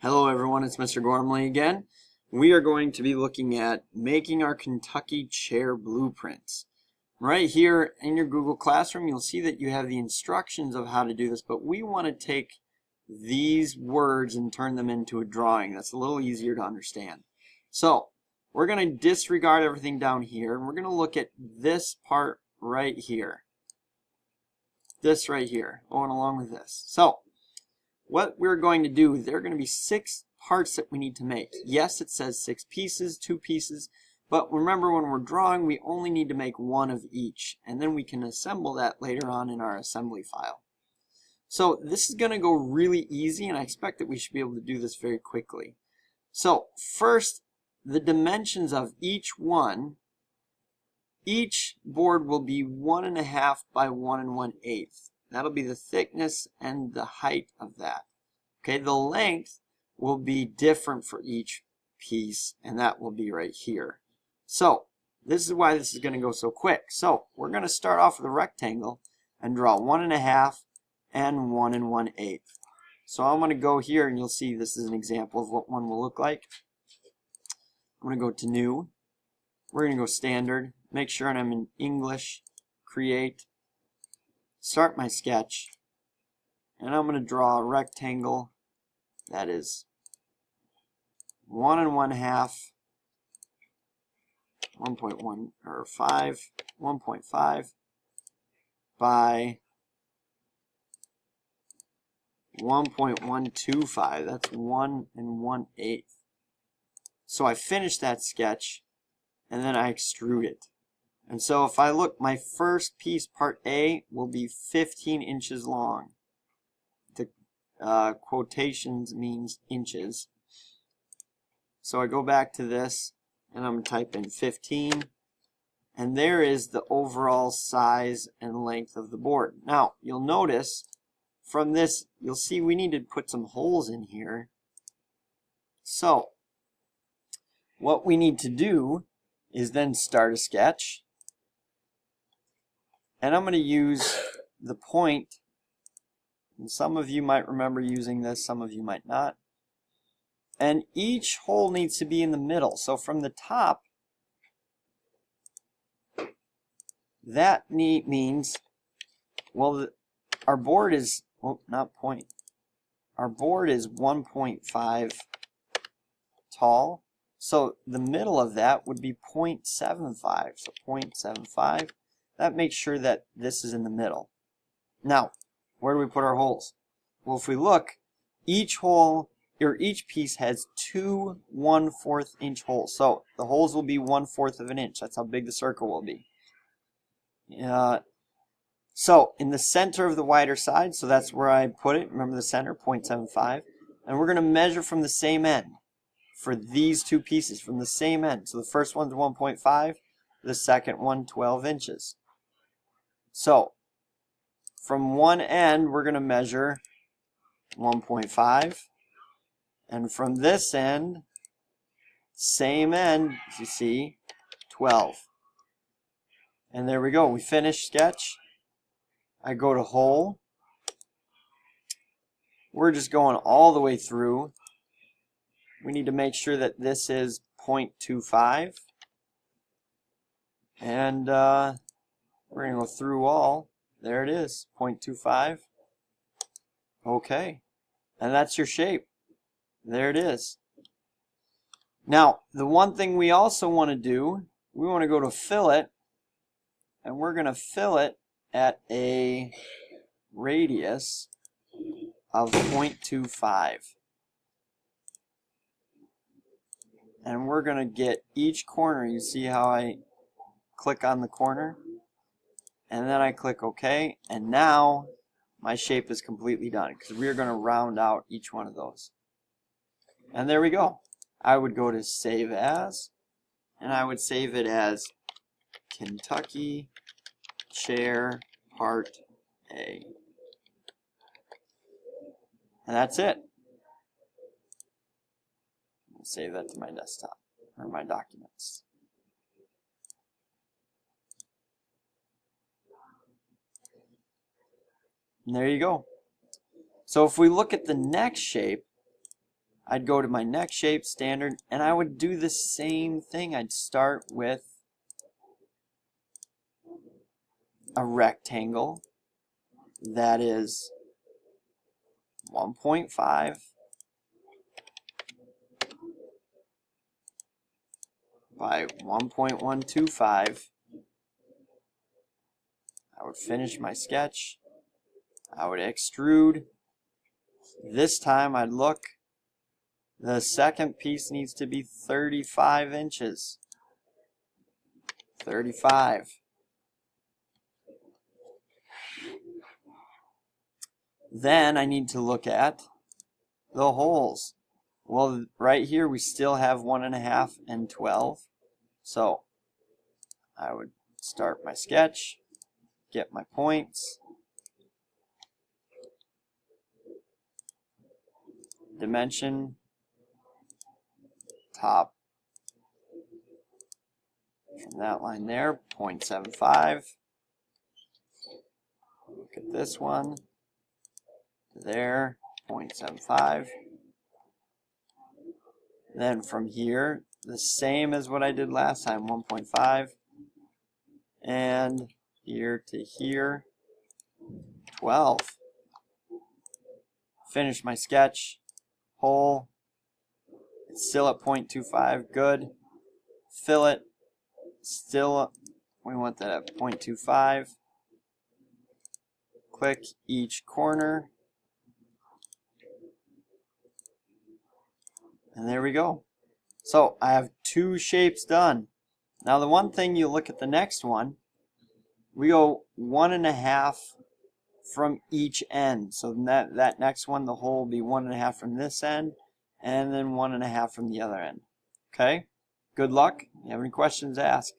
Hello everyone, it's Mr. Gormley again. We are going to be looking at making our Kentucky chair blueprints. Right here in your Google Classroom, you'll see that you have the instructions of how to do this, but we want to take these words and turn them into a drawing that's a little easier to understand. So we're going to disregard everything down here, and we're going to look at this part right here. This right here, going along with this. So what we're going to do, there are going to be 6 parts that we need to make. Yes, it says 6 pieces, 2 pieces, but remember when we're drawing, we only need to make one of each, and then we can assemble that later on in our assembly file. So this is going to go really easy, and I expect that we should be able to do this very quickly. So first, the dimensions of each one, each board will be 1.5 by 1 1/8. That'll be the thickness and the height of that. Okay, the length will be different for each piece, and that will be right here. So this is why this is going to go so quick. So we're going to start off with a rectangle and draw 1.5 and 1 1/8. So I'm going to go here, and you'll see this is an example of what one will look like. I'm going to go to New. We're going to go Standard. Make sure I'm in English. Create. Start my sketch, and I'm going to draw a rectangle that is 1 1/2, 1.1 or 5, 1.5 by 1.125. That's 1 1/8. So I finish that sketch, and then I extrude it. And so if I look, my first piece, part A, will be 15 inches long. The quotations means inches. So I go back to this, and I'm going to type in 15. And there is the overall size and length of the board. Now, you'll notice from this, you'll see we need to put some holes in here. So what we need to do is then start a sketch. And I'm going to use the point, and some of you might remember using this, some of you might not. And each hole needs to be in the middle. So from the top, that means, well, our board is, well, not point, our board is 1.5 tall. So the middle of that would be 0.75. So 0.75. That makes sure that this is in the middle. Now, where do we put our holes? Well, if we look, each hole, or each piece has 2 1/4 inch holes. So the holes will be 1/4 of an inch. That's how big the circle will be. So in the center of the wider side, so that's where I put it. Remember the center, 0.75. And we're going to measure from the same end for these 2 pieces, from the same end. So the first one's 1.5, the second one 12 inches. So from one end, we're going to measure 1.5. And from this end, same end, as you see, 12. And there we go. We finish sketch. I go to hole. We're just going all the way through. We need to make sure that this is 0.25. And we're going to go through all. There it is, 0.25. Okay. And that's your shape. There it is. Now, the one thing we also want to do, we want to go to fillet, and we're going to fillet at a radius of 0.25. And we're going to get each corner. You see how I click on the corner? And then I click OK. And now my shape is completely done, because we're going to round out each one of those. And there we go. I would go to Save As, and I would save it as Kentucky Chair Part A. And that's it. I'll save that to my desktop, or my documents. And there you go. So if we look at the next shape, I'd go to my next shape, standard, and I would do the same thing. I'd start with a rectangle that is 1.5 by 1.125. I would finish my sketch. I would extrude. This time I'd look. The second piece needs to be 35 inches. 35. Then I need to look at the holes. Well, right here we still have 1.5 and 12. So I would start my sketch, get my points, dimension, top from that line there, 0.75. Look at this one, there, 0.75. Then from here, the same as what I did last time, 1.5. And here to here, 12. Finish my sketch, hole, it's still at 0.25, good. Fill it, still, we want that at 0.25. Click each corner. And there we go. So I have 2 shapes done. Now the one thing, you look at the next one, we go 1.5 from each end. So that next one, the hole will be 1.5 from this end, and then 1.5 from the other end. Okay? Good luck. If you have any questions, ask.